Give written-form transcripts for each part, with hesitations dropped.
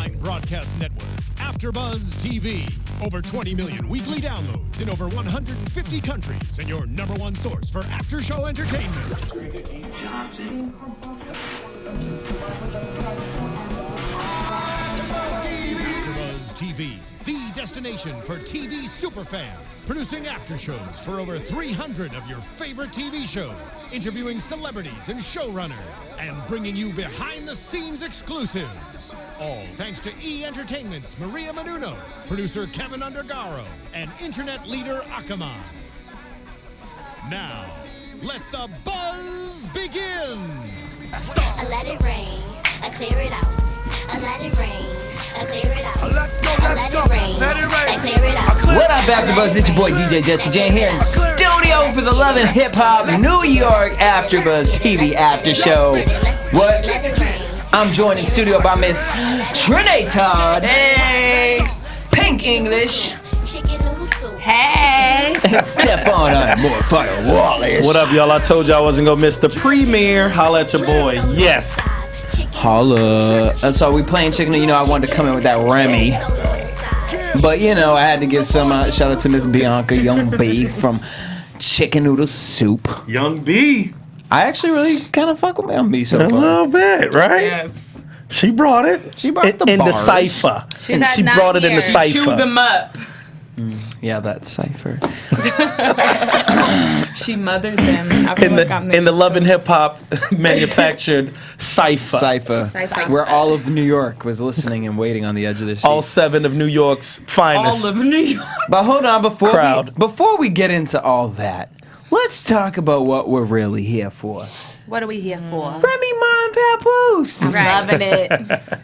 online broadcast network, AFTERBUZZ TV. Over 20 million weekly downloads in over 150 countries, and your #1 source for after-show entertainment. AFTERBUZZ TV, the destination for TV superfans. Producing aftershows for over 300 of your favorite TV shows, interviewing celebrities and showrunners, and bringing you behind-the-scenes exclusives. All thanks to E! Entertainment's Maria Menounos, producer Kevin Undergaro, and internet leader Akamai. Now, let the buzz begin! I let it rain, I clear it out. I let it rain, I clear it out. Let's go, let it rain, I clear it out. What up, AfterBuzz? It's your boy DJ Jesse Janedy here in studio for the Love and Hip Hop New York AfterBuzz TV After Show. What? I'm joined in studio by Miss Trene Todd. Hey, Pink English. Hey. Stephaune Wallace. What up, y'all? I told y'all I wasn't gonna miss the premiere. Holla at your boy. Yes. Holla. So we playing chicken. You know, I wanted to come in with that Remy. But, you know, I had to give some shout out to Miss Bianca Young B from Chicken Noodle Soup. Young B. I actually really kind of fuck with Young B so far. A little bit, right? Yes. She brought it. She brought the in bars. the cipher. She had She 9 brought it in the years. cipher. Chew them up. Yeah, that cipher. She mothered them. I feel like I'm In the Love and Hip Hop manufactured cipher. Cipher. Where all of New York was listening and waiting on the edge of the seat. All 7 of New York's finest. all of New York. But hold on, Crowd. before we get into all that, let's talk about what we're really here for. What are we here for? Remy Ma and Papoose. Loving it.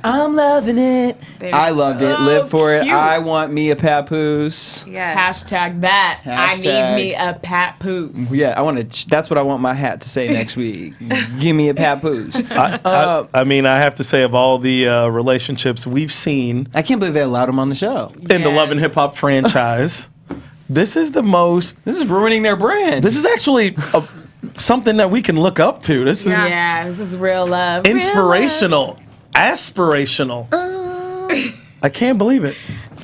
I'm loving it. I loved it. Live for it. cute. I want me a Papoose. Yes. Hashtag that. I Hashtag. need me a Papoose. Yeah, I want to. That's what I want my hat to say next week. Give me a Papoose. I mean, I have to say, of all the relationships we've seen I can't believe they allowed him on the show. in the Love and Hip Hop franchise, this is the most. This is ruining their brand. This is actually something that we can look up to. This is Yeah, this is real love. inspirational, aspirational. I can't believe it.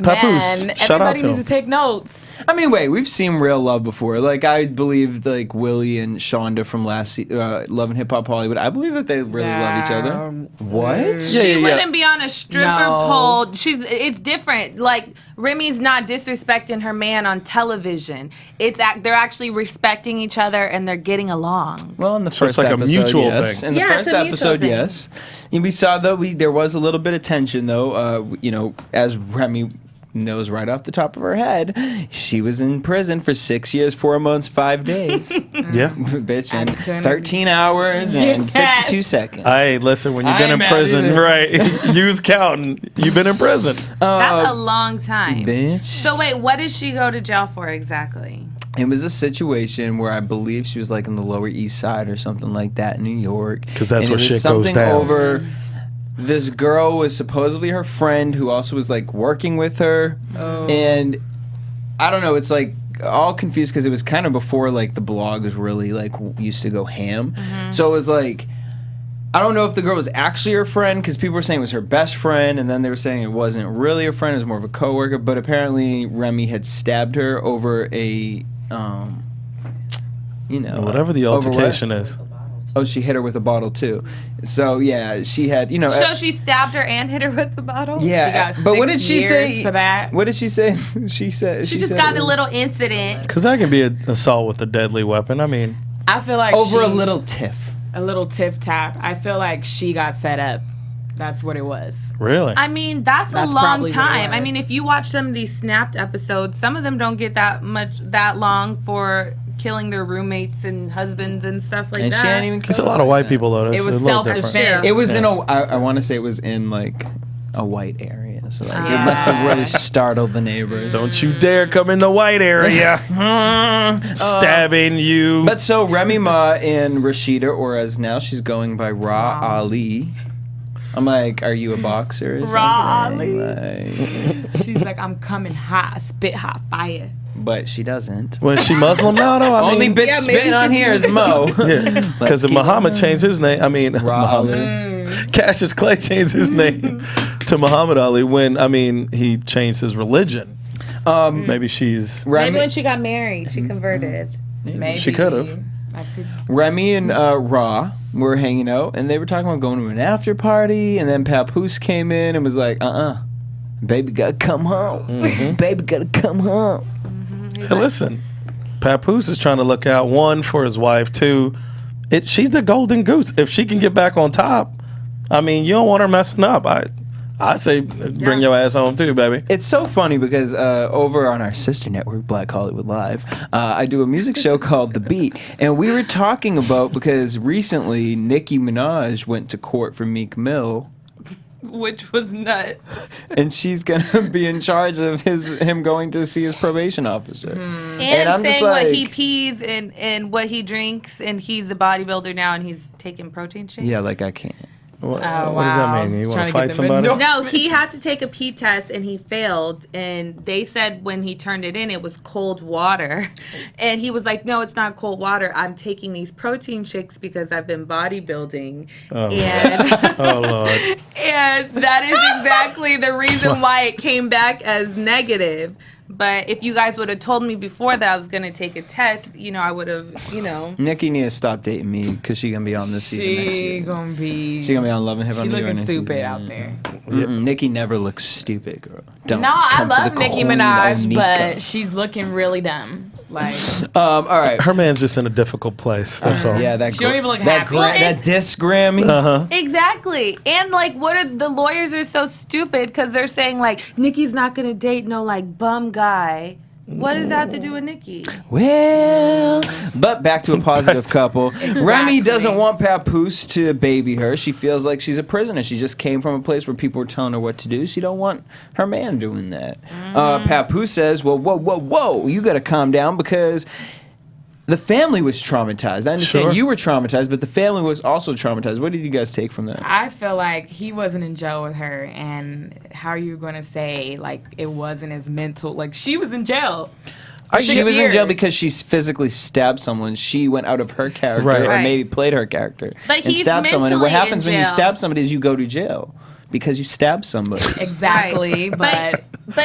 Papoose, Man, shout out everybody to needs him. to take notes. I mean, wait, we've seen real love before. Like, I believe, like, Willie and Shonda from last Love and Hip Hop Hollywood, I believe that they really love each other. What? She wouldn't be on a stripper pole. It's different. Like, Remy's not disrespecting her man on television. They're actually respecting each other and they're getting along. Well, in the So it's first like a episode, mutual yes. thing. In the Yeah, first it's a mutual episode, thing. yes. And we saw that there was a little bit of tension, though. You know, as Remy knows right off the top of her head, she was in prison for 6 years, 4 months, 5 days. Yeah. Bitch, and couldn't- 13 hours and 52 seconds. Hey, listen, when you've I been ain't in mad prison, either. right? You was counting. You've been in prison. That's a long time. Bitch. So wait, what did she go to jail for exactly? It was a situation where I believe she was like in the Lower East Side or something like that in New York. 'Cause that's And where it was shit goes something down. Over this girl was supposedly her friend who also was like working with her. And I don't know, it's like all confused because it was kind of before like the blogs really like used to go ham. So it was like, I don't know if the girl was actually her friend because people were saying it was her best friend, and then they were saying it wasn't really her friend, it was more of a coworker. But apparently Remy had stabbed her over a, you know, Whatever the over what? altercation is. Oh, she hit her with a bottle too. So yeah, she had, you know. So she stabbed her and hit her with the bottle? Yeah, She got but what 6 did she years say for that? What did she say? She said She just said got it a was little incident. Because that can be an assault with a deadly weapon. I mean, I feel like over a little tiff. a little tiff tap. I feel like she got set up. That's what it was. really? I mean, that's a long probably what it time. I was. mean, if you watch some of these snapped episodes, some of them don't get that long for killing their roommates and husbands and stuff like And that. she ain't even. It's a lot of white people, though. That's It was a little different. self-defense. It was in a. I want to say it was in like a white area, so like it must have really startled the neighbors. Don't you dare come in the white area. Stabbing you. But so Remy Ma and Rashida, or as now she's going by Ra Ali. I'm like, are you a boxer? Or Ra something? Ali. Like, She's like, I'm coming hot, spit hot fire. but she doesn't. Was she Muslim now, though? I Only mean, bitch spitting on here is Mo. because keep Muhammad changed his name. I mean, Ra Ali. Muhammad. Cassius Clay changed his name to Muhammad Ali when he changed his religion. Maybe she's maybe when she got married, she converted. Maybe she could have. Remy and Ra were hanging out, and they were talking about going to an after party, and then Papoose came in and was like, baby gotta come home. Baby gotta come home. Hey, listen, Papoose is trying to look out, one, for his wife, two, she's the golden goose. If she can get back on top, you don't want her messing up. I say bring your ass home too, baby. It's so funny because over on our sister network, Black Hollywood Live, I do a music show called The Beat, and we were talking about, because recently Nicki Minaj went to court for Meek Mill, which was nuts. And she's gonna be in charge of him going to see his probation officer, and I'm saying what he pees and what he drinks, and he's a bodybuilder now, and he's taking protein shakes. Yeah, like I can't. What does that mean? You want to fight somebody? No, he had to take a pee test and he failed. And they said when he turned it in, it was cold water. And he was like, no, it's not cold water. I'm taking these protein shakes because I've been bodybuilding. Oh, Lord. And that is exactly the reason why it came back as negative. But if you guys would have told me before that I was going to take a test, I would have, Nikki needs to stop dating me because she's going to be on this season next year. She's going to be on Love and Hip Hop She New York looking next stupid season. out there. Nikki never looks stupid, girl. Don't No, I come for love the Nicki Queen Minaj, Onika. but she's looking really dumb. Like, all right. Her man's just in a difficult place. That's all. Yeah, that She don't even look that happy. that disc Grammy. Exactly. And what are the lawyers are so stupid because they're saying Nicki's not going to date no bum guy. What does that have to do with Nicki? Well, but back to a positive couple. Remy doesn't want Papoose to baby her. She feels like she's a prisoner. She just came from a place where people were telling her what to do. She don't want her man doing that. Papoose says, well, whoa, you got to calm down because the family was traumatized. I understand you were traumatized, but the family was also traumatized. What did you guys take from that? I feel like he wasn't in jail with her, and how are you going to say, it wasn't as mental? She was in jail. She was in jail because she physically stabbed someone. She went out of her character, or maybe played her character, but and stabbed someone. And what happens when you stab somebody is you go to jail. Because you stabbed somebody. Exactly, but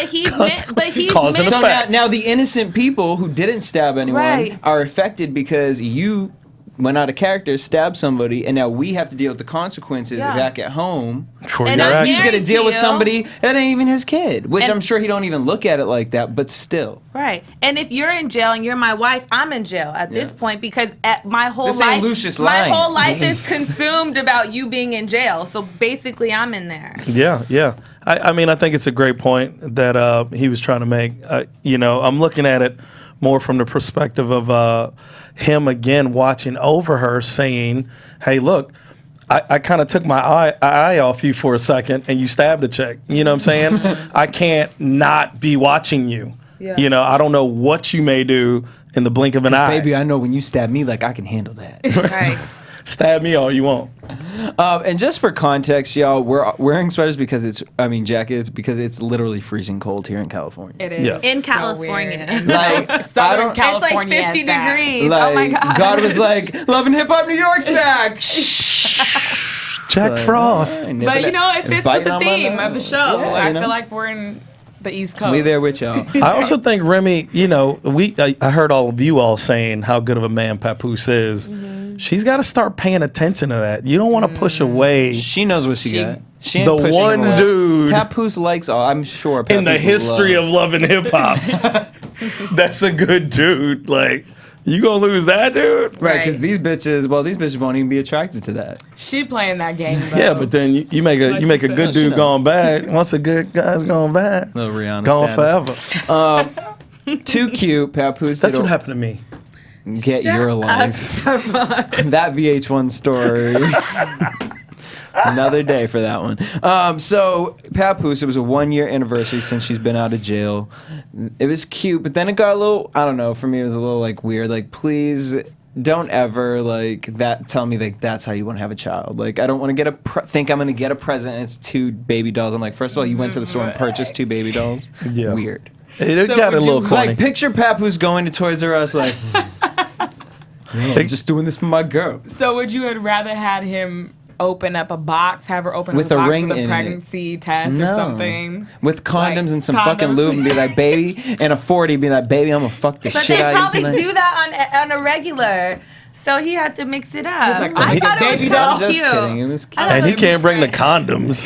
he's cause and effect. Now the innocent people who didn't stab anyone are affected because you went out of character, stabbed somebody, and now we have to deal with the consequences back at home. And he's going to deal with somebody that ain't even his kid, which I'm sure he don't even look at it like that, but still. Right. And if you're in jail and you're my wife, I'm in jail at this point because my whole life is consumed about you being in jail. So basically, I'm in there. Yeah. I think it's a great point that he was trying to make. I'm looking at it more from the perspective of him again watching over her, saying, "Hey, look, I kind of took my eye off you for a second, and you stabbed a chick. You know what I'm saying? I can't not be watching you. Yeah. I don't know what you may do in the blink of an eye. Baby, I know when you stab me, I can handle that. Right." Stab me all you want. And just for context, y'all, we're wearing sweaters jackets because it's literally freezing cold here in California. It is. Yeah. In California. Southern California. It's 50 degrees. Oh my God. God was like, Love and Hip Hop New York's back. Jack Frost. But it fits with the theme of the show. Yeah, I feel like we're in the East Coast. We there with y'all. I also think Remy, I heard all of you all saying how good of a man Papoose is. Mm-hmm. She's got to start paying attention to that. You don't want to push away. She knows what she got. She ain't the pushing one away. dude Papoose likes all. I'm sure Papoose in the history of love and hip hop. That's a good dude. You gonna lose that dude? Right, because these bitches won't even be attracted to that. She playing that game, though. Yeah, but then you make a good dude going bad. Once a good guy's going bad, Little Rihanna gone status. forever. Too cute, Papoose. That's what happened to me. Get your life. That VH1 story. Another day for that one. So Papoose, it was a 1-year anniversary since she's been out of jail. It was cute, but then it got a little, I don't know, for me it was a little weird. Please don't ever tell me that's how you want to have a child. I don't want to think I'm going to get a present and it's 2 baby dolls. I'm like, first of all, you went to the store and purchased 2 baby dolls? Yeah. Weird. It got a little corny. Picture Papoose going to Toys R Us I'm just doing this for my girl. So would you have rather had him open up a box, have her open With up a a box ring with in a it. pregnancy test or something. With condoms Like, and some fucking lube and be like, baby, and a 40 be like, baby, I'm gonna fuck the But shit they out of you probably tonight. do that on a regular. So he had to mix it up. like, I thought it baby was doll. so I'm just cute. kidding. It was cute. And he can't bring the condoms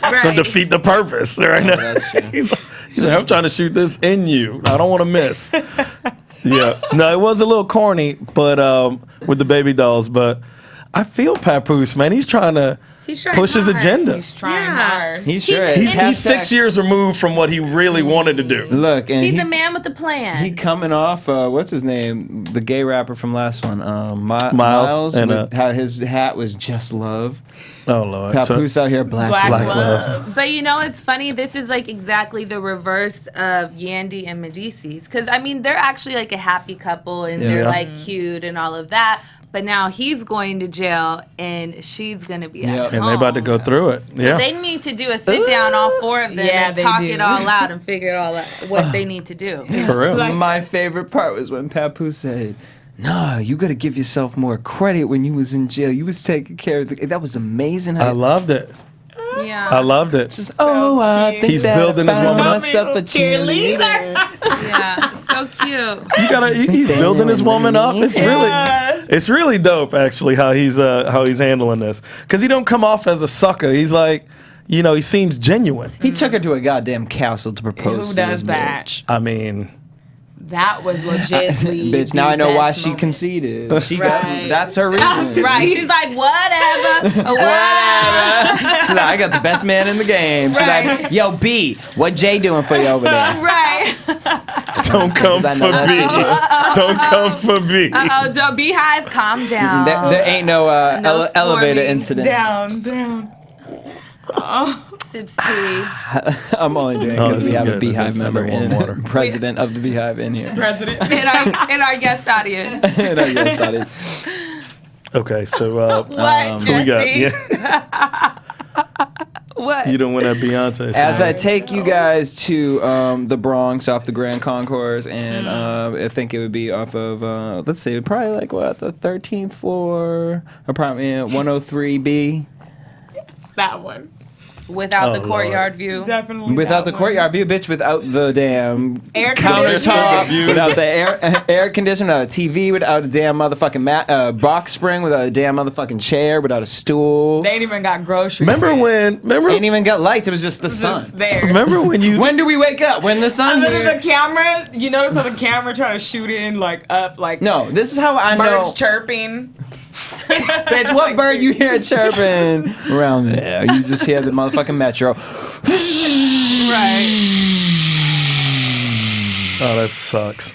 to Right. defeat the purpose right now. that's true. He's like, I'm trying to shoot this in you. I don't want to miss. Yeah. No, it was a little corny, but with the baby dolls. But I feel Papoose, man. He's trying to push his hard. agenda. He's trying Yeah. hard. He sure is. He's Hashtag- 6 years removed from what he really wanted to do. Look, and He's a man with a plan. He coming off, what's his name? The gay rapper from last one. Miles, Miles. and, With how his hat was just love. Oh, Lord. Papoose out here, black love. But you know, it's funny. This is like exactly the reverse of Yandy and Medicis. Because, I mean, they're actually like a happy couple and they're Yeah. like cute and all of that. But now he's going to jail and she's going to be at And home. they about to go through it. So Yeah. they need to do a sit down, all four of them, Yeah, and they talk do. it all out and figure it all out, what they need to do. For real. My favorite part was when Papoose said, "Nah, you gotta give yourself more credit when you was in jail. You was taking care of that was amazing." I loved it. Yeah. I loved it. Oh, I cute. think He's that building I his found woman up. myself a cheerleader. Yeah. So cute. He's building his woman up. It's really dope actually how he's handling this. Cause he don't come off as a sucker. He's like, you know, he seems genuine. He took her to a goddamn castle to propose. Who to does this that? bitch. I mean, That was legitly Bitch, the now I know why best she moment. conceded. She Right. got that's her reason. Right. She's like, whatever. Whatever. She's like, I got the best man in the game. She's Right. like, yo, B, what Jay doing for you over there? Right. don't come I for know that's me. Don't come for me. Oh, the Beehive, calm down. There ain't no, No elevator swarming. incidents. Down. Sips tea. I'm only doing it Oh, because this we is have a good. Beehive Another member warm in, water. president of the Beehive in here. President. In our guest audience. And I guess that is. Okay, so What, who we got? Jesse? Yeah, What? you don't win that Beyonce. As song. I take you guys to the Bronx off the Grand Concourse, and I think it would be off of, let's see, probably like what, the 13th floor, apartment 103B. That one. Without the Oh, courtyard Lord. view. Definitely. Without the that courtyard view, bitch, without the damn Air countertop, conditioner. without the air conditioner, without a TV, without a damn motherfucking box spring, without a damn motherfucking chair, without a stool. They ain't even got groceries. Remember Ain't even got lights. It was just the sun. Just there. Remember when you? When do we wake up? When the sun And then here? the camera, you notice how the camera try to shoot in like up, like No, this is how I birds know. chirping. Bitch, what bird you hear chirping around there? You just hear the motherfucking metro. Right. Oh, that sucks.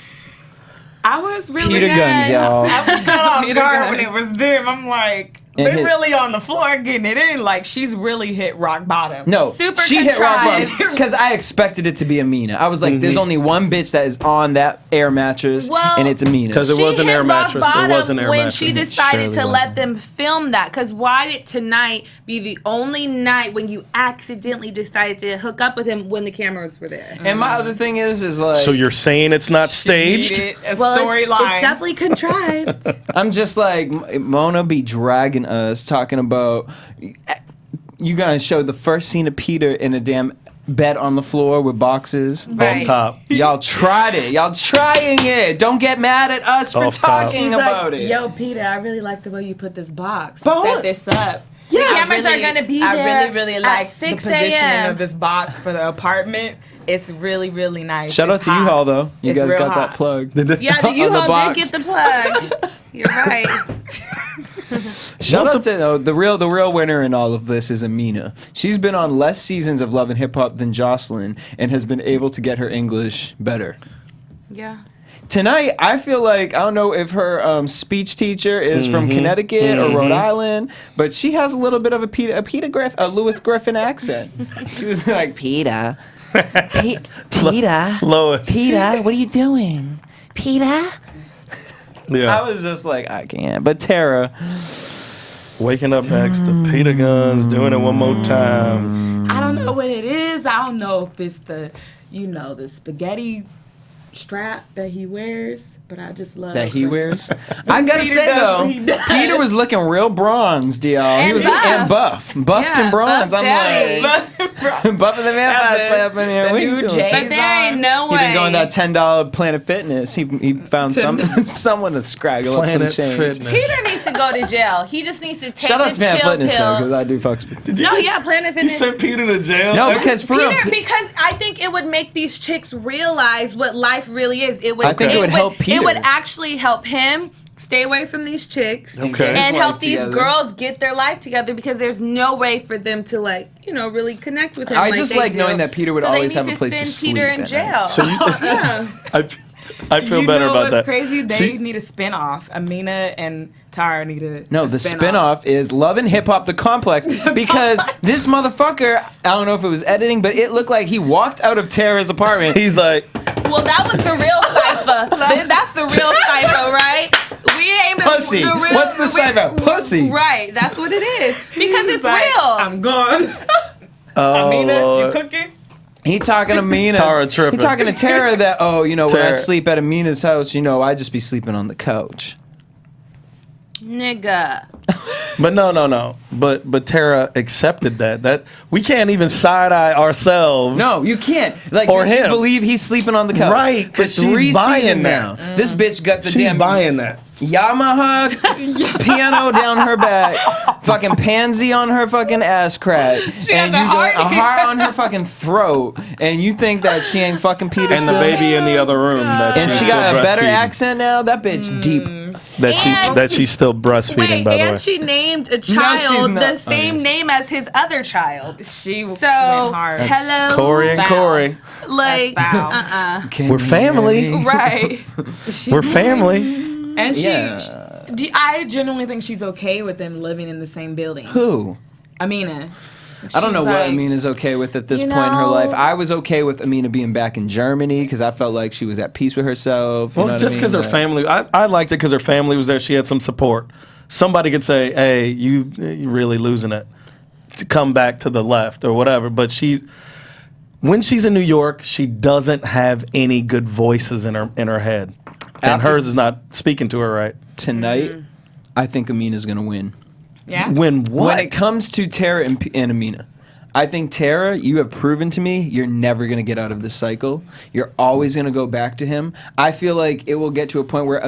I was really Peter guns, y'all. I was caught off Peter guard when guns. it was them. I'm like, And they're hit- really on the floor getting it in. Like she's really hit rock bottom. No, Super she hit rock contrived. bottom because I expected it to be Amina. I was like, there's only one bitch that is on that air mattress, Well, and it's Amina. Because it She was an hit air rock mattress. It bottom was an air when mattress. she decided Surely to was. let them film that. Because why did tonight be the only night when you accidentally decided to hook up with him when the cameras were there? And my other thing is like, So you're saying it's not She staged? needed a Well, it's storyline. definitely contrived. I'm just like, Mona be dragging us, talking about, you guys showed the first scene of Peter in a damn bed on the floor with boxes. Right. Off top. Y'all tried it. Y'all trying it. Don't get mad at us for Off top. talking She's about like, it. yo, Peter, I really like the way you put this box. But Set what? this up. Yes. The cameras are gonna be I there really at like the 6 positioning a.m. of this box for the apartment. It's really, really nice. Shout out It's to hot. U-Haul though. You It's guys real got hot. that plug. Yeah, the On the U-Haul box. did get the plug. You're right. Shout Once out to the real winner in all of this is Amina. She's been on less seasons of Love and Hip Hop than Jocelyn and has been able to get her English better. Yeah. Tonight, I feel like, I don't know if her speech teacher is from Connecticut or Rhode Island, but she has a little bit of a Lewis Griffin accent. She was like, Peter, Peter, Lois. Peter, what are you doing? Peter? I Yeah. was just like, I can't. But Tara, Waking up next to Peter Guns, doing it one more time. I don't know what it is. I don't know if it's the spaghetti strap that he wears, but I just love That he when- wears. I gotta Peter say does though, what he does. Peter was looking real bronzed, y'all. He And was buff. and buffed Yeah, and bronzed. buff I'm daddy. like, buff of the vampire slap in here. the What you new doing? J's But there ain't no He way. been going that $10 Planet Fitness. He found someone to scraggle up some Planet change. Fitness. Peter needs to go to jail. He just needs to take Shout out the to Planet chill Fitness though, pill. because I do fucks with. No, yeah, Planet You Fitness. sent Peter to jail? No, because for real, Peter, because I think it would make these chicks realize what life really is. It would. I think it would help Peter. It would actually help him stay away from these chicks. Okay. And His help life these together. girls get their life together because there's no way for them to really connect with him. I like just they like do. knowing that Peter would So they always need have a place to send Peter sleep in at jail. night. So you, Yeah. I feel you better know about what's that. crazy? They See- need a spin-off. Amina and Tara need a No, a the spinoff is Love and Hip Hop: The Complex because this motherfucker, I don't know if it was editing, but it looked like he walked out of Tara's apartment. He's like, Well, that was the real cipher. That's the real cipher, right? We ain't even Pussy. the real. What's the cipher? Pussy. Right. That's what it is because it's like, real. I'm gone. oh, Amina, you Lord. cooking? He talking to Mina. Tara tripping. He talking to Tara that, when I Tara. sleep at Amina's house, I just be sleeping on the couch. Nigga. But no. But Tara accepted that. That we can't even side eye ourselves. No, you can't. Like, Or does she him. believe he's sleeping on the couch? Right, For 'cause she's 3 buying seasons that. now. This bitch got the she's damn buying that. Yamaha piano down her back, fucking pansy on her fucking ass crack, and a you got a heart. heart on her fucking throat, and you think that she ain't fucking Peter And still? the baby in the other room. That And she's she still got a better breastfeeding. accent now. That bitch deep. That she's still breastfeeding. Wait, by the way. and she named a she's child not. the same name as his other child. She went So, hard. hello, Corey and Foul. Corey. like, That's foul. We're family. right? We're family. And Yeah. I genuinely think she's okay with them living in the same building. Who? Amina. I don't She's know what like, Amina's okay with at this you point in her know- life. I was okay with Amina being back in Germany because I felt like she was at peace with herself. Well, just because her family, I liked it because her family was there. She had some support. Somebody could say, "Hey, you're really losing it. To come back to the left or whatever." But when she's in New York, she doesn't have any good voices in her head, and After- hers is not speaking to her right. Tonight, I think Amina's going to win. Yeah. When what? When it comes to Tara and Amina, I think Tara, you have proven to me you're never going to get out of this cycle. You're always going to go back to him. I feel like it will get to a point where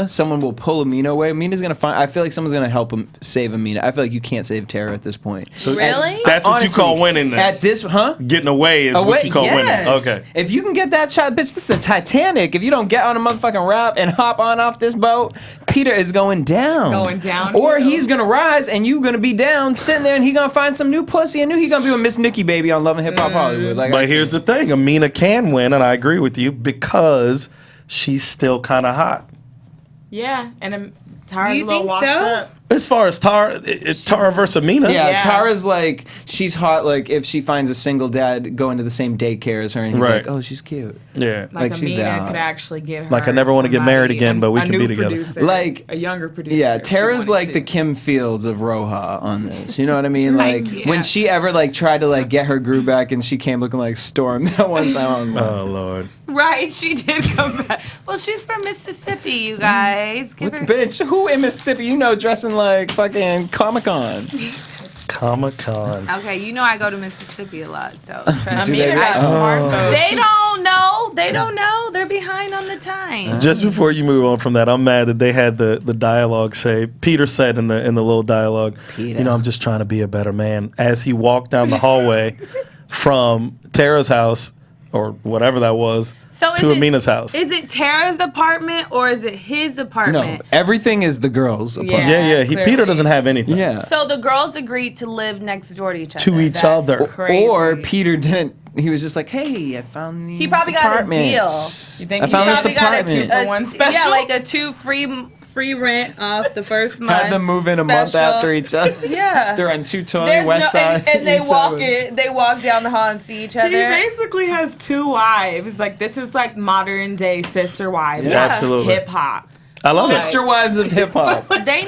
someone will pull Amina away. Amina's going to I feel like someone's going to help him save Amina. I feel like you can't save Tara at this point. So Really? That's what Honestly, you call winning. Then At this, getting away is what you call winning. Okay. If you can get that shot, bitch, this is the Titanic. If you don't get on a motherfucking raft and hop on off this boat, Peter is going down. Going down. Or he's gonna rise and you gonna be down, sitting there, and he gonna find some new pussy and he's gonna be with Miss Nikki Baby on Love and Hip Hop Hollywood. Like, But here's the thing: Amina can win, and I agree with you because she's still kind of hot. Yeah. And Tara's You a little think washed so? up. As far as Tara versus Amina, yeah, Yeah. Tara's like, she's hot, like, if she finds a single dad going to the same daycare as her, and he's Right. like, oh, she's cute. yeah. Like she's Amina down. could actually get her. Like, I never wanna get married again, but we a can new be together. Producer, Like, a younger producer. Yeah, if she Tara's wanted like to. the Kim Fields of Roja on this. You know what I mean? Like, yeah. when she ever like tried to like get her groove back, and she came looking like Storm that one time. I was like, Oh Lord. Right, she did come back. Well, she's from Mississippi, you guys. Give her. bitch, who in Mississippi, dressing like fucking Comic-Con? Comic-Con. Okay, you know I go to Mississippi a lot, so trust Do me. they Amina really? got smart though. They don't know. They don't know. They're behind on the time. Just before you move on from that, I'm mad that they had the dialogue say Peter said in the little dialogue, Peter. I'm just trying to be a better man as he walked down the hallway from Tara's house or whatever that was So to is Amina's house. Is it Tara's apartment or is it his No, apartment? everything is the girls' apartment. yeah, Peter clearly. doesn't have anything. Yeah. So the girls agreed to live next door to each other. To each That's other. crazy. Or Peter didn't. He was just like, hey, I found these He probably got a apartments. deal. You think I he found this Probably got a apartment. For one special? Yeah, like a 2 free rent off the first month. Had them move in a month special. after each other. Yeah. They're on 220 There's West Side. and they East walk Side. it. They walk down the hall and see each He other. basically has 2 wives. Like, this is like modern day sister wives. Yeah, absolutely. Hip hop. I love it. Sister wives of hip hop. They,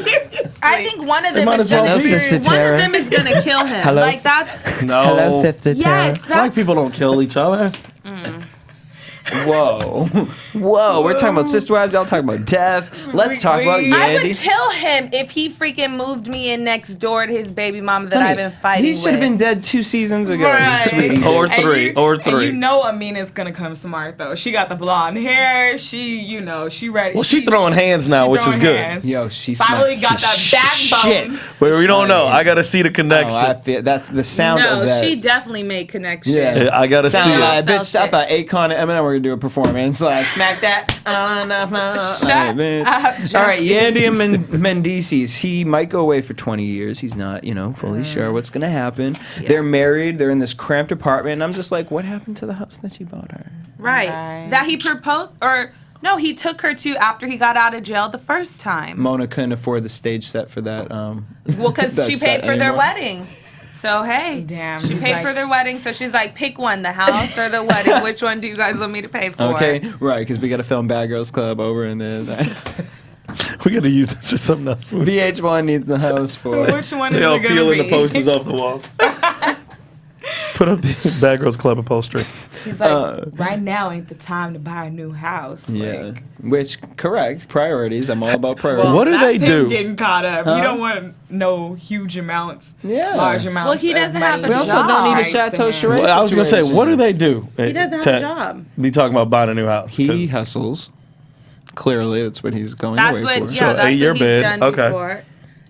I think one of them might is as well gonna be. Hello, Sister one Tara. of them is gonna kill him. Hello. Like that's No. Sister yes, Black that's people don't kill each other. Whoa. Whoa. We're talking about sister wives. Y'all talking about death. Let's talk about I Yandy. would kill him if he freaking moved me in next door to his baby mama that I've been fighting He should have been dead 2 seasons ago. Right. Sweetie. Or three. And you know Amina's gonna come smart though. She got the blonde hair. She ready. Well, she throwing hands now, which is good. Hands. Yo, she finally got that backbone. Shit. Wait, we don't know. I gotta see the connection. Oh, I feel, that's the sound of No, that. she definitely made connection. Yeah. I gotta see Sound it. like, Felt bitch, I it. thought Akon and Eminem were gonna do a performance. Like, smack that. Shut bitch. up, All right, Jesse. Yandy and Mendices. He might go away for 20 years. He's not, fully sure what's gonna happen. Yeah. They're married. They're in this cramped apartment. And I'm just like, what happened to the house that you bought her? Right. That he proposed, or no, he took her to after he got out of jail the first time. Mona couldn't afford the stage set for that. Well, because that she set paid for their anymore. wedding. So, hey. Damn, She he's paid like- for their wedding, so she's like, pick one, the house or the wedding. Which one do you guys want me to pay for? Okay, right, because we got to film Bad Girls Club over in this. We gotta use this for something else. VH1 needs the house for it. Which one is They all it gonna peeling be? the posters off the wall. Put up the Bad Girls Club upholstery. He's like, right now ain't the time to buy a new house. Yeah, Like, which, correct, priorities. I'm all about priorities. well, What do that's they him do? Getting caught up. Huh? You don't want no huge amounts. Yeah. Large amounts. Well, he doesn't of have money. a We also don't need a Rights to Chateau him. Charade. Well, I was gonna say, what do they do? He doesn't have a job. Be talking about buying a new house. He 'cause- hustles. Clearly, that's what he's going That's away what, for. yeah, So, that's 8-year what he's bid, done okay. before.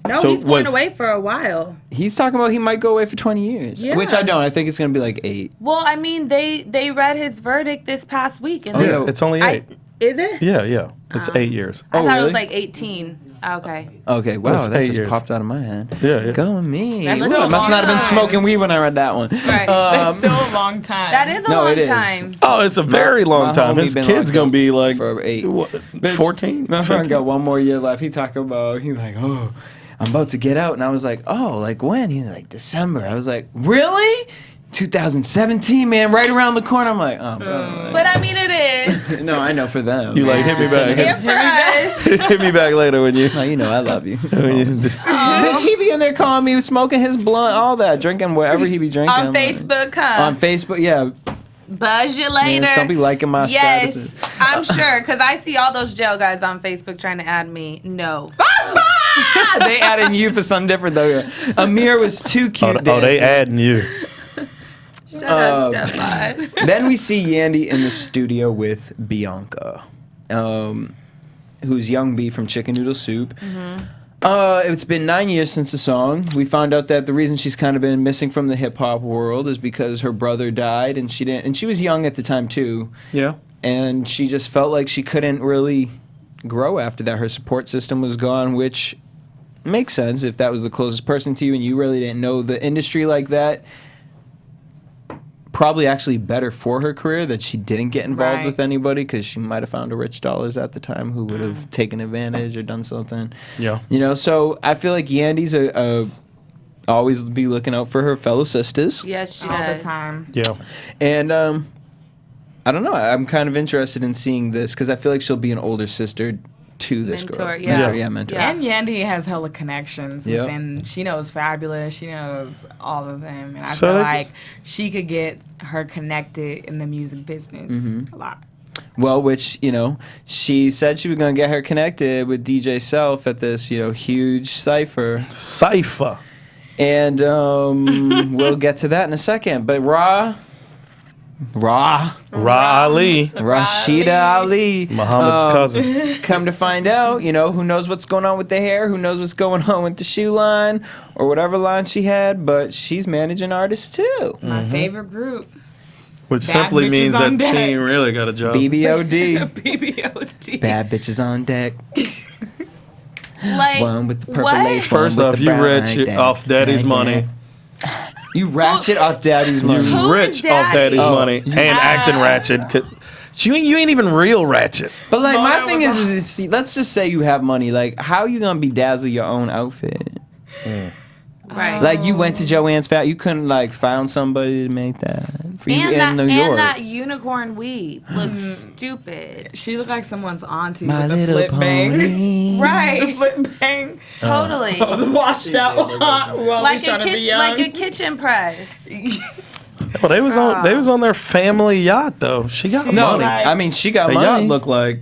No, So he's going was- away for a while. He's talking about he might go away for 20 years, Yeah. which I don't. I think it's going to be like 8. Well, I mean, they read his verdict this past week. And Oh, they- yeah. It's only 8. Is it? Yeah. It's 8 years. I Oh, thought it really? was like 18. Okay. Okay, wow, It's that 8 just years. popped out of my head. Yeah. Go with me. That's Ooh, still I a must long not have been time. smoking weed when I read that one. Right. That's still a long time. That is a No, long it is. time. Oh, it's a very My long time. homie His been kid's locked gonna up be like for 8. Bitch, 14. My friend 15? got 1 more year left. He talking about, he's like, oh, I'm about to get out. And I was like, oh, like when? He's like, December. I was like, really? 2017, man, right around the corner. I'm like, oh, bro. But I mean, it is. No, I know for them. You like, hit me back. And for us. Hit me back later when you. No, you know I love you. when you- Bitch, he be in there calling me, smoking his blunt, all that, drinking whatever he be drinking. On Facebook, huh? On Facebook, yeah. Buzz you later. Yes, don't be liking my Yes, statuses. I'm sure, because I see all those jail guys on Facebook trying to add me. No. They adding you for something different though. Amir was too cute. oh, they dancing. adding you. Shut up, Stephaune. Then we see Yandy in the studio with Bianca, who's Young B from Chicken Noodle Soup. It's been 9 years since the song. We found out that the reason she's kind of been missing from the hip hop world is because her brother died, and she didn't. And she was young at the time too. Yeah. And she just felt like she couldn't really grow after that. Her support system was gone, which makes sense if that was the closest person to you and you really didn't know the industry like that. Probably actually better for her career that she didn't get involved Right. with anybody, because she might have found a rich dollars at the time who would have taken advantage or done something. Yeah. So I feel like Yandy's always be looking out for her fellow sisters. Yes, she all does. the time. Yeah. And I don't know. I'm kind of interested in seeing this because I feel like she'll be an older sister to this Mentor, girl. yeah. Mentor, yeah, mentor. Yeah. And Yandy has hella connections. Yep. And she knows Fabulous. She knows all of them. And I So feel they- like she could get her connected in the music business a lot. Well, which, she said she was going to get her connected with DJ Self at this, huge cypher. Cypher. And we'll get to that in a second. But Ra Ali. Rashida Ali. Muhammad's cousin. Come to find out, who knows what's going on with the hair, who knows what's going on with the shoe line or whatever line she had, but she's managing artists too. My favorite group. Which Bad simply bitches means on that she deck. ain't really got a job. BBOD. BBOT. Bad bitches on deck. Like, One with the purple what? lace. First one with off, the you brown rich like that. off daddy's Like money. that. You ratchet off daddy's money. You Who rich is off daddy? daddy's Oh. money and acting ratchet. You ain't even real ratchet. But like my Mine thing was is see, let's just say you have money. Like, how you gonna bedazzle your own outfit? Right. Like, you went to Joann's Fat, you couldn't like found somebody to make that for you in New York. And that unicorn weave looks stupid. She looked like someone's auntie My with the little flip bang. pony. The Right. flip bang. Totally. The washed out while like we trying to be young. like a kitchen press. Well, they was on their family yacht though. She got money. I mean, she got The money. yacht looked like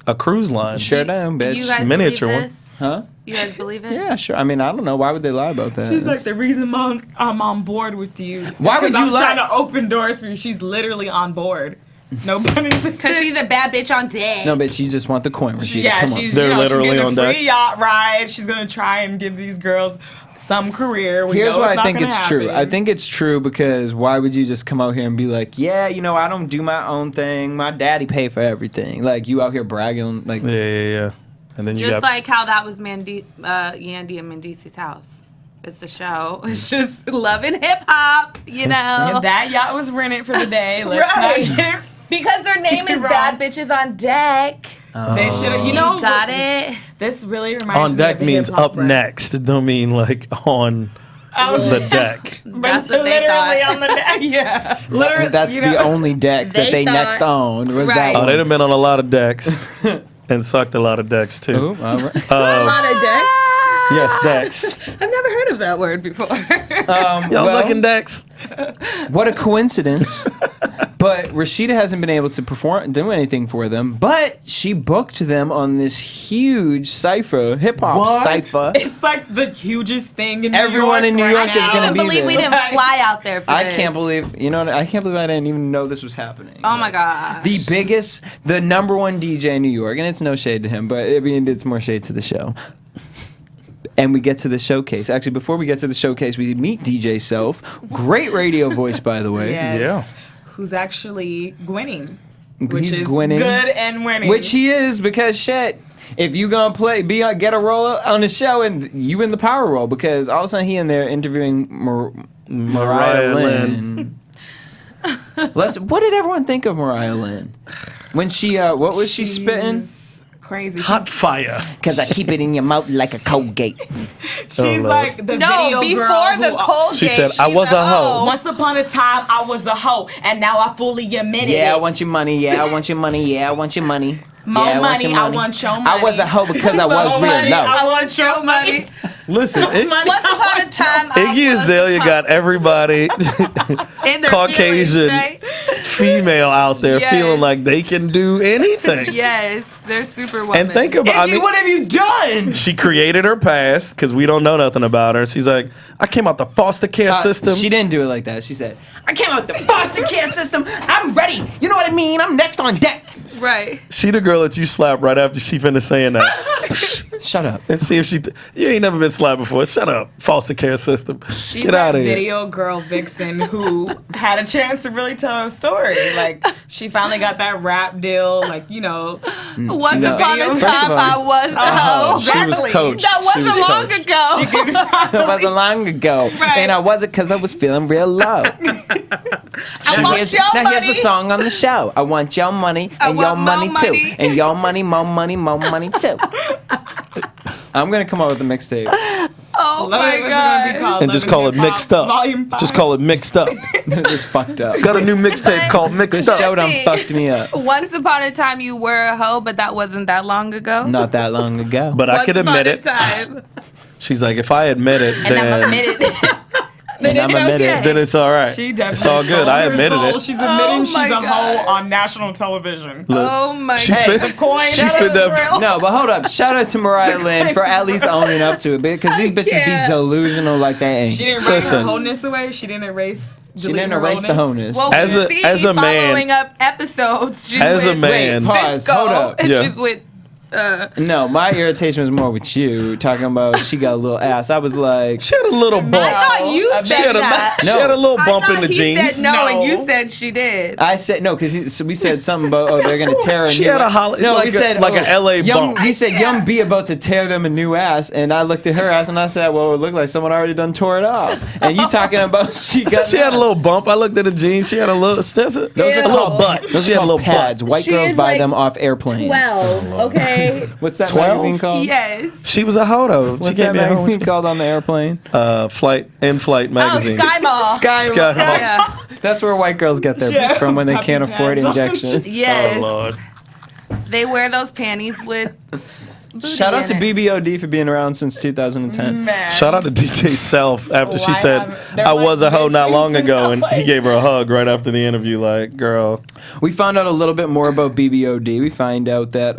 a cruise line. Sure damn, bitch. You guys Miniature believe one. this? Huh? You guys believe it? Yeah, sure. I mean, I don't know. Why would they lie about that? She's like, the reason I'm on board with you. Why would you I'm lie? trying to open doors for you. She's literally on board. No pun intended. Because she's a bad bitch on deck. No, bitch, you just want the coin, Rashida. Yeah, Come on. she's, They're literally she's getting on a free deck. yacht ride. She's going to try and give these girls some career. We Here's know why it's I not think gonna it's true. happen. I think it's true because why would you just come out here and be like, yeah, I don't do my own thing. My daddy paid for everything. Like, you out here bragging. Like, Yeah. And then you Just got like how that was Yandy and Mendice's house. It's a show. It's just love and hip hop, you know. And that yacht was rented for the day. Let's Right. not get Because their name is Wrong. Bad Bitches on Deck. They should have. You know, Got it? This really reminds me on deck of a means hip-hop up brand. next. It don't mean like on the deck. But That's what they literally thought. on the deck. Yeah, literally. that's the only deck that They they thought- next owned was Right. that Oh, one. they'd have been on a lot of decks and sucked a lot of decks too. Ooh, all right. A lot of decks. Yes, decks. I've never heard of that word before. Y'all well, sucking decks. What a coincidence. But Rashida hasn't been able to do anything for them, but she booked them on this huge hip hop cipher. It's like the hugest thing in New York. Everyone in New York right is now. gonna I be can't believe we there. didn't fly out there for I this. can't believe, I can't believe I didn't even know this was happening. Oh my gosh. The number one DJ in New York, and it's no shade to him, but I mean, it's more shade to the show. And we get to the showcase. Actually, before we get to the showcase, we meet DJ Self. Great radio voice, by the way. Yes. Yeah. Who's actually winning? Which He's is winning. good and winning. Which he is, because shit, if you gonna get a role on the show, and you in the power role, because all of a sudden he in there interviewing Mariah Lynn. What did everyone think of Mariah Lynn when she? What was she spitting? Crazy. Hot fire. Cause I keep it in your mouth like a Colgate. She's Lord. like the No, video before girl the who, Colgate. She said, "I she's was a hoe." Once upon a time, I was a hoe, and now I fully admit it. Yeah, I want your money. Yeah, I want your money. Yeah, I want your money. More yeah, money, I want your money. I was a hoe because I was More real money, low. I want your money. Listen, Once upon a time, Iggy Azalea got everybody in their Caucasian feelings, right? female out there Yes. feeling like they can do anything. Yes, they're super women. And think about, What have you done? she created her past because we don't know nothing about her. She's like, I came out the foster care system. She didn't do it like that. She said, I came out the foster care system. I'm ready. You know what I mean? I'm next on deck. Right. She the girl that you slap right after she finished saying that. Shut up. And see if you ain't never been slapped before. Shut up, foster care system. She's Get that out of here. video girl vixen who had a chance to really tell a story. Like, she finally got that rap deal. Like, Once No. upon a First of time, all- I was a hoe. She was coached. That She wasn't was long coached. ago. It wasn't long ago. Right. And I wasn't because I was feeling real low. I want your Now here's money. the song on the show. I want your money I and your want more money too. money. And your money, more money too. I'm going to come up with a mixtape. Oh my god. And just call it mixed up. Volume 5. Just call it mixed up. This fucked up. Got a new mixtape called Mixed This Up. show done Jesse. fucked me up. Once upon a time, you were a hoe, but that wasn't that long ago. Not that long ago. But I Once could upon admit a it. time. She's like, if I admit it, And I'm then, admitted. And I'm admitted. then it's all right. She definitely It's all good. sold I her admitted soul. it. She's admitting Oh my she's a God. hoe on national television. Look, Oh my she god. spent, the coin, she that spent is that. real. No, but hold up. Shout out to Mariah Lynn for at least owning up to it. Because these bitches can't. be delusional like they ain't. She didn't write Listen. her wholeness away. She didn't erase. She didn't erase the wholeness. Well, As we a- see as a man- following up episodes. She's As a with man- Wait, pause. Cisco, Hold up. and Yeah. she's with. No, my irritation was more with you talking about she got a little ass. I was like, She had a little bump. I thought you I said She had, that. she had a little I bump thought in the he jeans. said no, and No. you said she did. I said no because we said something about they're gonna tear a She new. had a we said like an LA young, bump. He said young B about to tear them a new ass, and I looked at her ass and I said, well, it looked like someone already done tore it off. And you talking about she I got said she had a little bump. I looked at the jeans. She had a little. Those Ew. a little butt. Those She are had a called little pads. butt. White She girls is buy like them off airplanes. 12, okay? What's that 12? magazine called? Yes. She was a hodo. What's She that can't be a hoe. magazine called on the airplane? In-flight Oh, magazine. Sky Mall. Sky. Sky Mall. Yeah. That's where white girls get their Yeah. boots from when they Puppy can't afford pads on. injection. Yes. Oh Lord. They wear those panties with. Shout out to BB. BBOD for being around since 2010. Man. Shout out to DJ Self after she Why said, haven't- there I wasn't was a hoe big not long things in ago, and LA. he gave her a hug right after the interview, like, girl. We found out a little bit more about BBOD. We find out that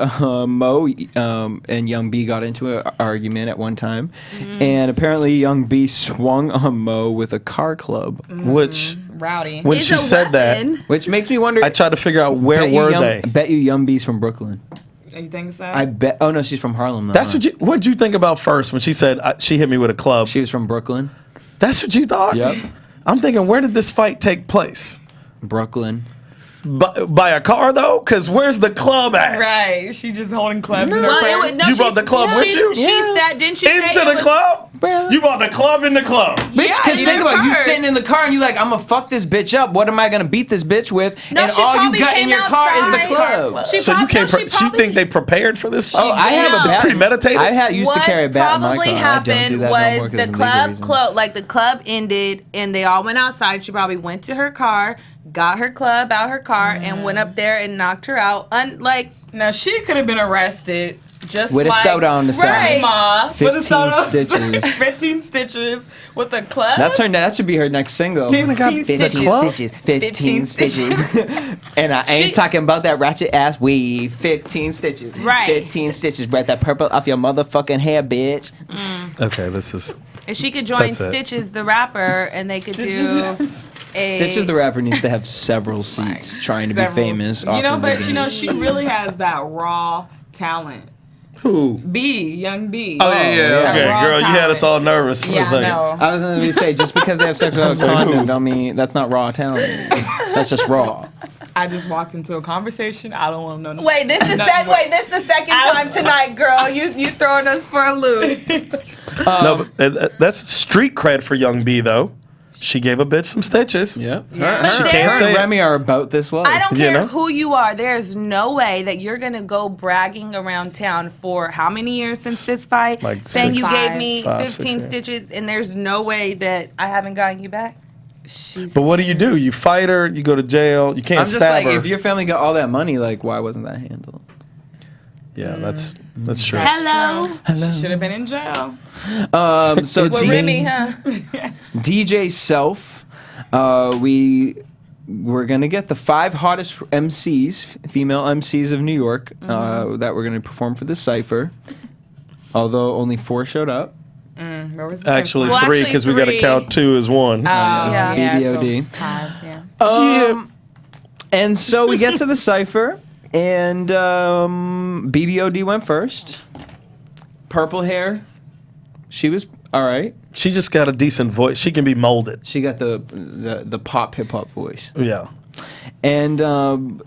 Mo and Young B got into an argument at one time. And apparently Young B swung on Mo with a car club. Which, Rowdy. when It's she a said weapon. Which makes me wonder. that, I tried to figure out where were they. I bet you Young B's from Brooklyn. You think so? I bet. Oh, no, she's from Harlem, though. That's what'd you think about first when she said she hit me with a club? She was from Brooklyn. That's what you thought? Yep. I'm thinking, where did this fight take place? Brooklyn. By a car, though? Because where's the club at? Right. She just holding clubs in her Well, purse. You brought the club with you? She said, didn't she say Into it the was- club? Bro. You brought the club in the club. Bitch, Yeah, because in think her about it, you purse. sitting in the car and you like, I'm gonna fuck this bitch up. What am I gonna beat this bitch with? No, and she all you probably got in came your car is the outside. club. She So you probably- can't. no, She probably- think they prepared for this fight? Oh, I have a did. bat. Premeditated? I used to carry a bat in my car. Probably I don't do happened that no more was 'cause the of legal club reasons. the club ended and they all went outside. She probably went to her car, got her club out her car, and went up there and knocked her out. Now, she could have been arrested just With a like soda on the side. Right, Ma. With a 15 soda on the side. stitches. 15 stitches with a club. That's her. That should be her next single. 15 stitches. 15 stitches. And I ain't talking about that ratchet ass weave. 15 stitches. Right. 15 stitches. Right, that purple off your motherfucking hair, bitch. Okay, this is. And she could join That's it. Stitches the rapper, and they could do a Stitches the rapper needs to have several seats trying to be Several- famous. off You know, of but the you know, beat. she really has that raw talent. Who? Young B. Oh, yeah. Okay, Raw girl, you had us all talent. nervous for a Yeah, I second. know. I was gonna say just because they have sex without a like, condom, who? don't mean that's not raw talent. That's just raw. I just walked into a conversation. I don't want to know. Wait, this is Nothing this the second time tonight, girl. You throwing us for a loop. No, but that's street cred for Young B, though. She gave a bitch some stitches. Yeah. She can't Her say and it. Remy are about this life. I don't You care know? who you are. There's no way that you're gonna go bragging around town for how many years since this fight, Like saying you 6. gave me 5, 15 6, yeah. stitches, and there's no way that I haven't gotten you back. But what do? You fight her, you go to jail, you can't I'm just stab like, her. if your family got all that money, like, why wasn't that handled? Yeah, that's true. Hello. Should have been in jail. So Well, Remy, huh? DJ Self, we're gonna get the 5 hottest MCs, female MCs of New York, that we're gonna perform for the cipher. Although only 4 showed up. Where was the Actually, Well, 3 actually, because we got to 3. count 2 as 1. Yeah. BBOD. So 5, yeah. And so we get to the cipher, and BBOD went first. Purple hair. She was all right. She just got a decent voice. She can be molded. She got the pop hip hop voice. Yeah. And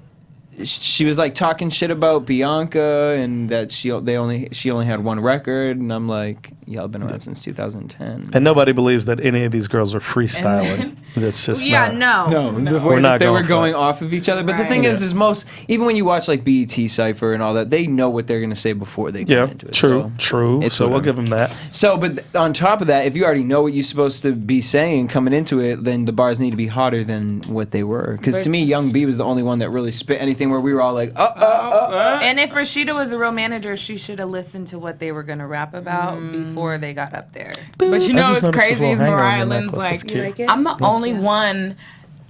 she was like talking shit about Bianca and that she only had 1 record, and I'm like, y'all been around since 2010. And nobody believes that any of these girls are freestyling. That's just Yeah, not. no. The We're way not that they were going for going it. off of each other. But the Right. thing Yeah. is most, even when you watch like BET Cypher and all that, they know what they're going to say before they Yeah, get into it. true. it's So we'll whatever. give them that. So, but on top of that, if you already know what you're supposed to be saying coming into it, then the bars need to be hotter than what they were. Because to me, Young B was the only one that really spit anything where we were all like, And if Rashida was a real manager, she should have listened to what they were gonna rap about before they got up there. But you I know just what's noticed this crazy little is hanger on Mariah your Lynn's necklace. like, That's cute. like it? I'm the only one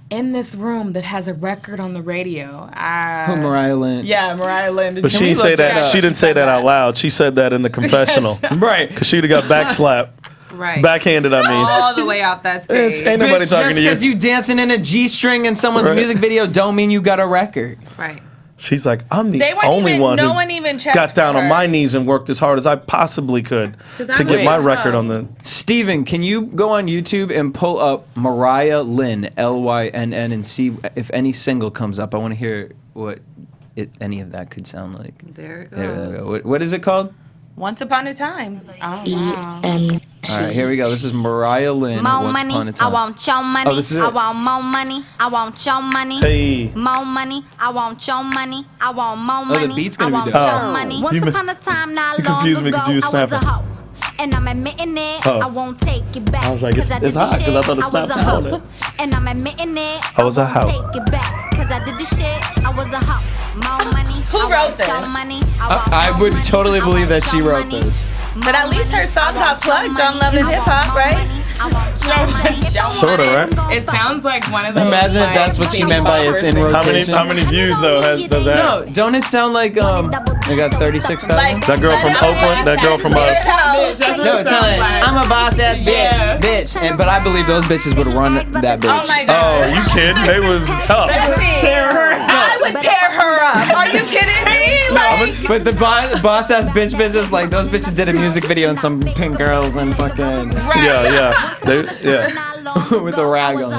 in this room that has a record on the radio. who, Mariah Lynn? Yeah, Mariah Lynn. But she didn't say that. She didn't say that out loud. She said that in the confessional. Right. Because she'd have got backslapped. Right. Backhanded, I mean. all the way out that It's, stage. ain't nobody Bitch, talking just to you. because you dancing in a G-string in someone's Right. music video don't mean you got a record. Right. She's like, I'm the They weren't only even- one no who one even checked got down for on her. my knees and worked as hard as I possibly could 'Cause to I get was my like, record oh. on the. Steven, can you go on YouTube and pull up Mariah Lynn, Lynn, and see if any single comes up? I want to hear what any of that could sound like. There it There we goes. go. What is it called? Once upon a time. Oh, wow. All right, here we go. This is Mariah Lynn. More Once money, Upon a I Time. want your money. Oh, this is I it. want more money. I want your money. Hey. More money, I want your money. I want more the money. beat's I gonna be want dope. your Oh. money. You Once ma- upon a time, not you long confused me ago, 'cause you was I was a snapping. hoe. And I'm admitting it, Oh. I won't take it back. I was like, 'cause it's did the hot, 'cause I shit, thought the I was snaps a was on hoe. it. And I'm admitting it, I was a won't hoe. take it back. 'Cause I did the shit, I was a hoe. More money, Who wrote this? I would totally believe that she wrote this. But at least her song got plugged on Love and Hip Hop, right? Sort of, right? It sounds like one of those. Imagine if that's what she meant by it's in rotation. How many views though does that? No, don't it sound like they got 36,000? That girl from Oakland, that girl from No, it's not like I'm a boss ass bitch. But I believe those bitches would run that bitch. Oh my God. Oh, you kidding? They was tough. I would tear her up. Are you kidding me? But the boss ass bitches, like those bitches did a music video and some pink girls and fucking Yeah. with a rag on.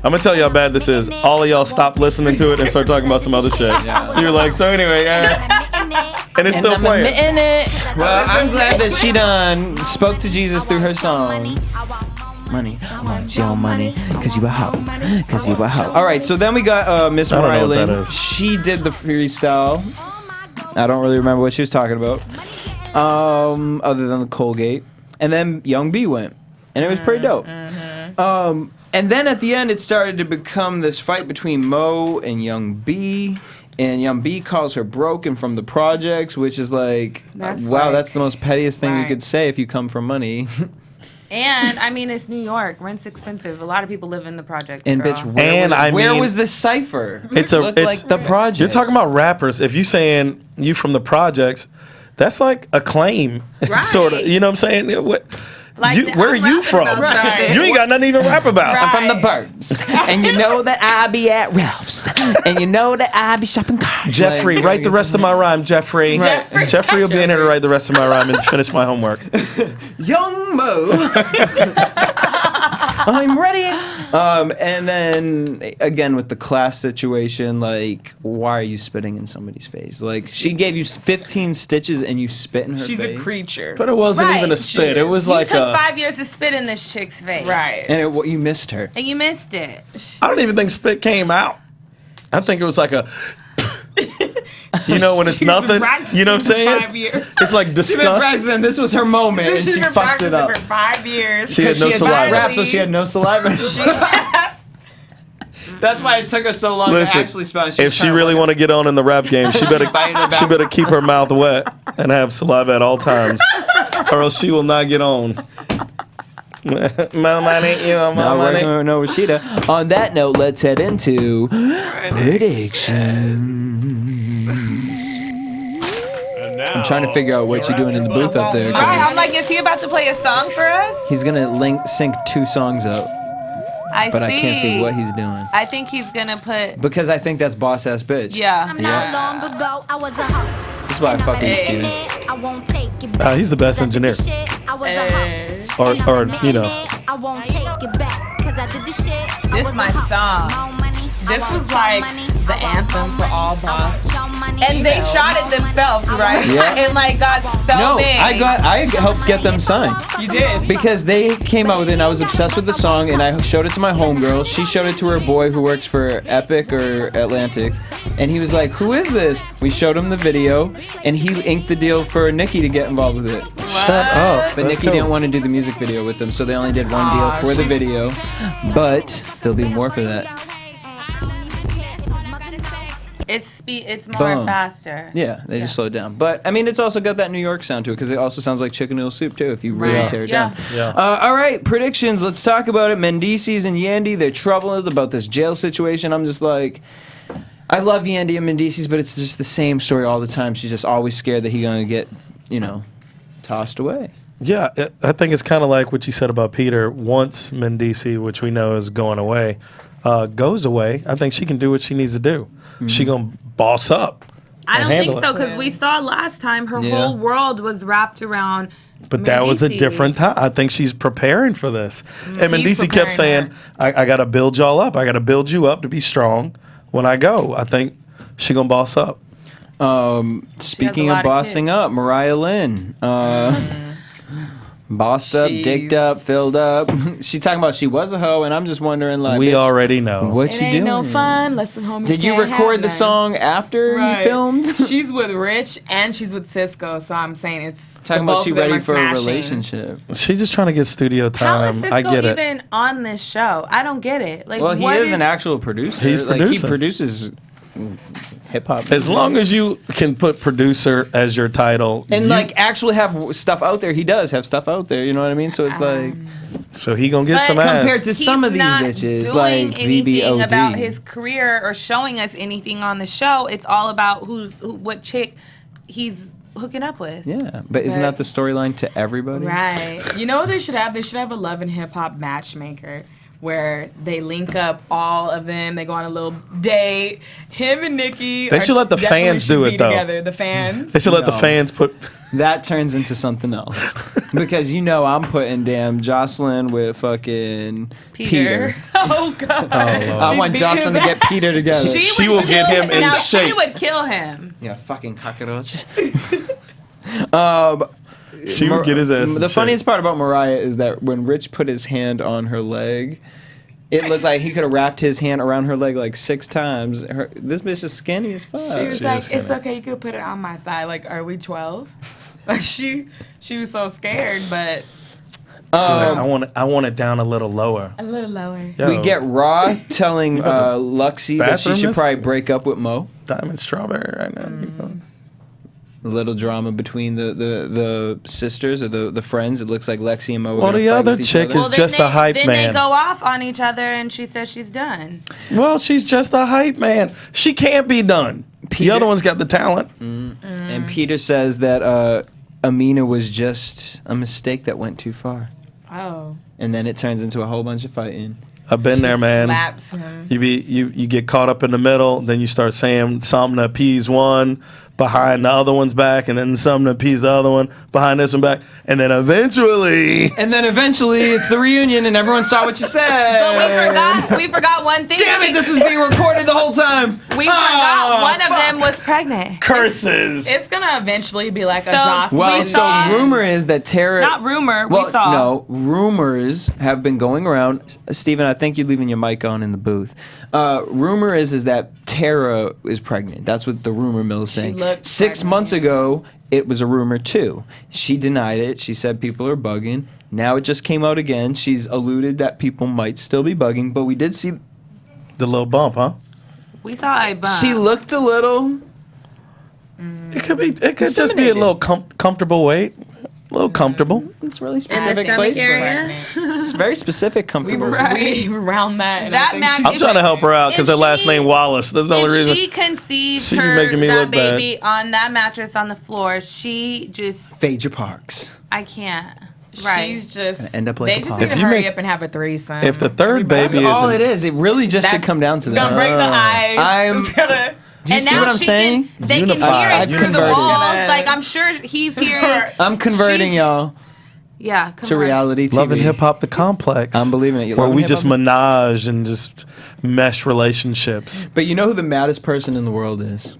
I'm gonna tell you how bad this is. All of y'all stop listening to it and start talking about some other shit. You're like, so anyway, and it's still playing. Well, I'm glad that she done spoke to Jesus through her song. Money, I want your money, cause you a hoe, All right, so then we got Miss I don't know what that Rylan. is. She did the freestyle. I don't really remember what she was talking about, other than the Colgate. And then Young B went, and it was pretty dope. And then at the end, it started to become this fight between Mo and Young B. And Young B calls her broken from the projects, which is like, that's the most pettiest thing you could say if you come from money. And I mean, it's New York. Rent's expensive. A lot of people live in the projects. And girl. bitch, where was this cipher? It's like the project. You're talking about rappers. If you saying you from the projects, that's like a claim, Right. sort of. You know what I'm saying? What? Like, Where are I'm you rapping from? about something. You ain't got nothing to even rap about. Right. I'm from the burbs, and you know that I be at Ralph's, and you know that I be shopping cars. Jeffrey, write the rest of my rhyme, Jeffrey. Right. Jeffrey will be in here to write the rest of my rhyme and finish my homework. Young Mo. I'm ready. And then again with the class situation, like, why are you spitting in somebody's face? Like, she gave you 15 stitches and you spit in her face. She's a creature. But it wasn't Right. even a spit. It was You like took 5 years to spit in this chick's face. Right. And you missed her. And you missed it. I don't even think spit came out. I think it was like a. You know when it's nothing. You know what I'm saying? 5 years. It's like She been disgust. practicing. This was her moment, and She's she been fucked it practicing up. for 5 years. She had no She saliva. rap, so she had no saliva. That's why it took her so long to actually spell. If she really want to get on in the rap game, she better keep her mouth wet and have saliva at all times, or else she will not get on. My money, you know, my money. No, Rashida. On that note, let's head into prediction. I'm trying to figure out what you're doing in the booth up there. Right, I'm like, is he about to play a song for us? He's gonna sync 2 songs up, but I can't see what he's doing. I think he's gonna put. Because I think that's boss ass bitch. Yeah. Not long ago, I was a hoe. That's why I fuck with you, Steven. I won't take it back. He's the best engineer. I was a hoe. Or you know. I won't take it back. Cause I did the shit. This is my song. This was like the anthem for all boss. And they shot it themselves, right? Yeah. And like got so No, big. I helped get them signed. You did. Because they came out with it and I was obsessed with the song and I showed it to my homegirl. She showed it to her boy who works for Epic or Atlantic. And he was like, who is this? We showed him the video and he inked the deal for Nicki to get involved with it. Shut up. But Nicki didn't want to do the music video with them, so they only did one deal for the video. But there'll be more for that. It's more Boom. faster. Yeah, they just slowed down. But I mean, it's also got that New York sound to it because it also sounds like chicken noodle soup too. If you really Right. tear it Yeah. down. Yeah. All right, predictions. Let's talk about it. Mendices and Yandy, they're troubled about this jail situation. I'm just like, I love Yandy and Mendices, but it's just the same story all the time. She's just always scared that he's gonna get, tossed away. Yeah, I think it's kind of like what you said about Peter. Once Mendici, which we know is going away, goes away, I think she can do what she needs to do. Mm-hmm. She gonna boss up. I don't handle think so it. because we saw last time her Yeah. whole world was wrapped around. But that was a Mendici. different time. I think she's preparing for this. And He's Mendici kept preparing saying, I got to build y'all up. I got to build you up to be strong when I go. I think she going to boss up. Speaking a of lot of bossing kids. up, Mariah Lynn. Bossed up, dicked Jeez. up, filled up. She talking about she was a hoe, and I'm just wondering, like, We bitch, already know. what It you ain't doing? no fun unless the homies Did you can't record have the none. song after you filmed? She's with Rich and she's with Cisco, so I'm saying it's Talking the about both she of them ready are for a smashing. relationship. She's just trying to get studio How is time. Cisco I get it. even on this show? I don't get it. Like, Well, he what is an actual producer. He's Like, producing. he produces hip hop. As long as you can put producer as your title, And like actually have stuff out there. He does have stuff out there. You know what I mean? So it's like so he gonna get But some ass. compared to some of these not bitches, doing like anything BBOD. about his career or showing us anything on the show. It's all about what chick he's hooking up with. Yeah, but isn't that the storyline to everybody? Right. You know what they should have? They should have a Love and Hip Hop matchmaker where they link up all of them. They go on a little date. Him and Nikki. They should let the definitely fans should do be it, though. Together. The fans. They should let the No. fans put. That turns into something else. Because I'm putting damn Jocelyn with fucking Peter. Oh God. I want Jocelyn to get Peter together. She would will get kill him in now, shape. She would kill him. Yeah, fucking cockroach. She would get his ass. in The shape. funniest part about Mariah is that when Rich put his hand on her leg, it looked like he could have wrapped his hand around her leg like 6 times. This bitch is skinny as fuck. She was She like, is "It's skinny. okay, you could put it on my thigh." Like, are we 12? Like she was so scared, but I want it down a little lower. a little lower. Yo, We get Raw telling Luxie that she bathroom should is- probably break up with Mo. Diamond Strawberry right now. You know. A little drama between the sisters or the friends. It looks like Lexi and Mo. Well, the other chick is just a hype then man. they go off on each other, and she says she's done. Well, she's just a hype man. She can't be done. The other one's got the talent. And Peter says that Amina was just a mistake that went too far. Oh. And then it turns into a whole bunch of fighting. I've been there, man. Slaps him. You get caught up in the middle, then you start saying something to appease one behind the other one's back, and then something to appease the other one behind this one back, and then eventually It's the reunion, and everyone saw what you said. But we forgot one thing. Damn it! This was being recorded the whole time. We forgot one of them was pregnant. curses. It's gonna eventually be like a So, Jocelyn. Well, We so saw- rumor is that Tara. Not rumor. Well, we saw. no, rumors have been going around. Steven, I think you're leaving your mic on in the booth. Rumor is that Tara is pregnant. That's what the rumor mill is saying. looked 6 pregnant. months ago, it was a rumor too. She denied it. She said people are bugging. Now it just came out again. She's alluded that people might still be bugging, but we did see The little bump, huh? We saw a bump. she looked a little. It could be. It could just be a little comfortable weight. A little comfortable. It's really in the specific stomach place. area. It's very specific, comfortable. we round that. And That I think match- she- I'm trying to help her out because her if last she- name Wallace. That's the only If reason. she conceived She be her making me that look bad. baby on that mattress on the floor, she just Phaedra Parks. I can't. Right. She's just. end up like they a just pop. need to If you hurry make- up and have a threesome. if the third baby That's all is it is. It really just should That's- come down to it's that. gonna break the ice. I'm- It's gonna. Do you and see now what I'm she saying? They can Unified. hear it I've through converted. the walls. Gonna- Like I'm sure he's hearing. I'm converting She's- y'all Yeah, to reality TV. Love and Hip Hop, the complex. I'm believing it. You Where love we and just hip-hop? menage and just mesh relationships. But you know who the maddest person in the world is?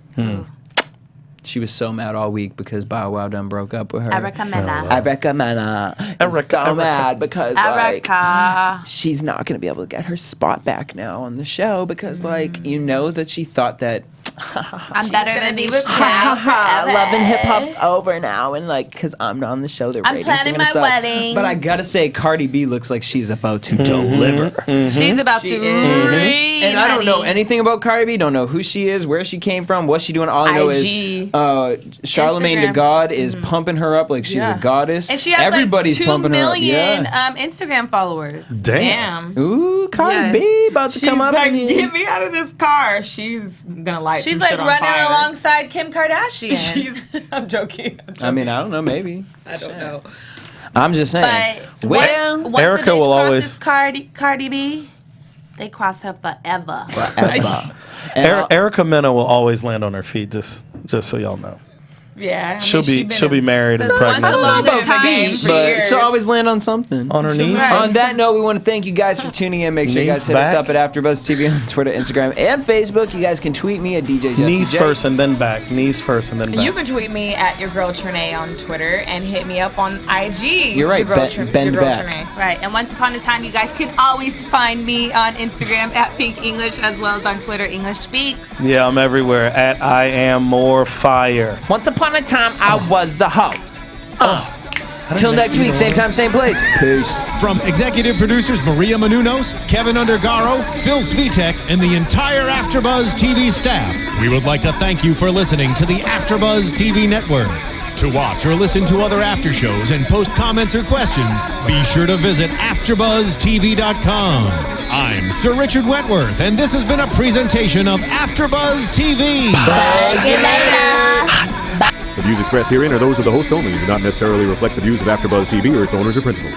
She was so mad all week because Bow Wow done broke up with her. Erica Mena. Erica Mena is Erica. so mad because like Erica. she's not gonna be able to get her spot back now on the show because like you know that she thought that I'm better than these chicks. Love and Hip Hop's over now and like because I'm not on the show, their I'm ratings are planning gonna my suck. wedding. But I gotta say, Cardi B looks like she's about to deliver. She's about to read. And I don't know honey. anything about Cardi B. Don't know who she is, where she came from, what she doing. All I know is IG. Charlemagne the Instagram. God is pumping her up like she's a goddess. And she has Everybody's like 2 pumping her up. million Yeah. Instagram followers. Damn. Ooh, Cardi Yes. B about to She's come up. like, in here. get me out of this car. She's gonna light She's some like shit on running fire. alongside Kim Kardashian. She's. I'm joking. I mean, I don't know. Maybe. I don't know. I'm just saying. But Well, once Erica the bitch will always- crosses Cardi B, they cross her forever. and Erica Mena will always land on her feet. Just so y'all know. Yeah. I mean, She'll she be been married and Once pregnant. along been the in the game time. for but years. she'll always land on something. On her knees. Right. On that note, we want to thank you guys for tuning in. Make sure you guys Knees hit us back. up at AfterBuzz TV on Twitter, Instagram, and Facebook. You guys can tweet me at DJ Jesse Knees J. first and then back. Knees first and then back. You can tweet me at your girl Trene on Twitter and hit me up on IG. You're right, Your girl bend your girl back. Trene. Right, and once upon a time, you guys can always find me on Instagram at Pink English as well as on Twitter, English Speaks. Yeah, I'm everywhere. At I am more fire. Once upon a time, I was the hoe. Till next week, same time, same place. Peace. From executive producers Maria Menounos, Kevin Undergaro, Phil Svitek, and the entire AfterBuzz TV staff, we would like to thank you for listening to the AfterBuzz TV network. To watch or listen to other after shows and post comments or questions, be sure to visit AfterBuzzTV.com. I'm Sir Richard Wentworth, and this has been a presentation of AfterBuzz TV. See you later. The views expressed herein are those of the hosts only and do not necessarily reflect the views of AfterBuzz TV or its owners or principals.